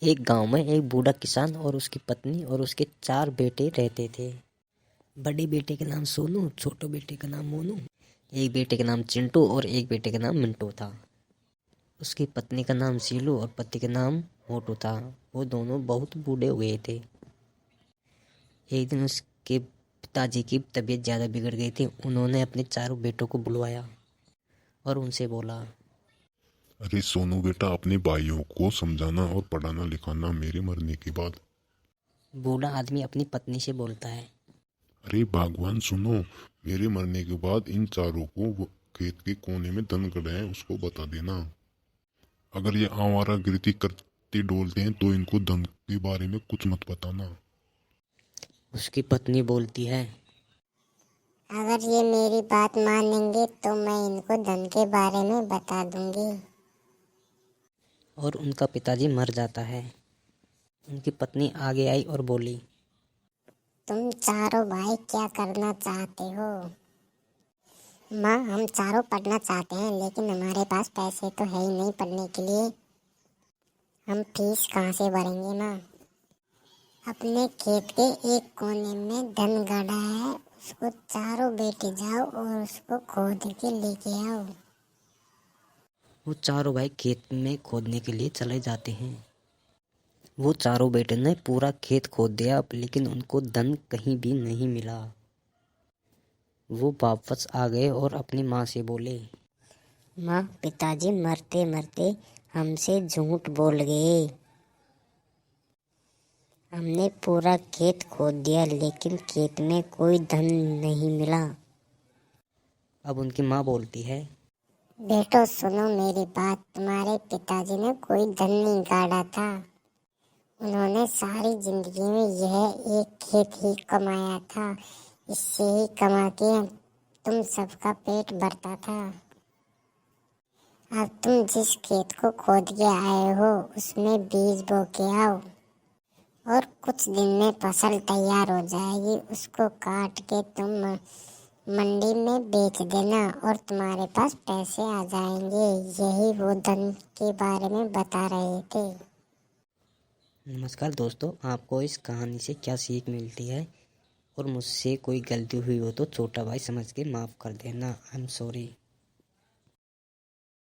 एक गांव में एक बूढ़ा किसान और उसकी पत्नी और उसके 4 बेटे रहते थे। बड़े बेटे का नाम सोनू, छोटे बेटे का नाम मोनू, एक बेटे का नाम चिंटू और एक बेटे का नाम मिंटू था। उसकी पत्नी का नाम सीलू और पति का नाम मोटू था। वो दोनों बहुत बूढ़े हो गए थे। एक दिन उसके पिताजी की तबीयत ज़्यादा बिगड़ गई थी। उन्होंने अपने 4 बेटों को बुलवाया और उनसे बोला, अरे सोनू बेटा, अपने भाइयों को समझाना और पढ़ाना लिखाना मेरे मरने के बाद। बूढ़ा आदमी अपनी पत्नी से बोलता है, अरे भगवान सुनो, मेरे मरने के बाद इन चारों को वो खेत के कोने में धन गड़ा है उसको बता देना। अगर ये आवारागर्दी करते डोलते हैं तो इनको धन के बारे में कुछ मत बताना। उसकी पत्नी बोलती है, अगर ये मेरी बात मानेंगे तो मैं इनको धन के बारे में बता दूंगी। और उनका पिताजी मर जाता है। उनकी पत्नी आगे आई और बोली, तुम चारों भाई क्या करना चाहते हो? माँ, हम चारों पढ़ना चाहते हैं लेकिन हमारे पास पैसे तो है ही नहीं पढ़ने के लिए। हम फीस कहाँ से भरेंगे माँ? अपने खेत के एक कोने में धन गाड़ा है, उसको चारों बेटे जाओ और उसको खोद के लेके आओ। वो चारों भाई खेत में खोदने के लिए चले जाते हैं। वो चारों बेटे ने पूरा खेत खोद दिया, लेकिन उनको धन कहीं भी नहीं मिला। वो वापस आ गए और अपनी माँ से बोले, माँ, पिताजी मरते मरते हमसे झूठ बोल गए। हमने पूरा खेत खोद दिया लेकिन खेत में कोई धन नहीं मिला। अब उनकी माँ बोलती है, बेटो सुनो मेरी बात, तुम्हारे पिताजी ने कोई धन नहीं गाड़ा था। उन्होंने सारी जिंदगी में यह एक खेत ही कमाया था। इससे ही कमा के तुम सबका पेट भरता था। अब तुम जिस खेत को खोद के आए हो उसमें बीज बो के आओ और कुछ दिन में फसल तैयार हो जाएगी। उसको काट के तुम मंडी में बेच देना और तुम्हारे पास पैसे आ जाएंगे। यही वो धन के बारे में बता रहे थे। नमस्कार दोस्तों, आपको इस कहानी से क्या सीख मिलती है? और मुझसे कोई गलती हुई हो तो छोटा भाई समझ के माफ़ कर देना। I am sorry.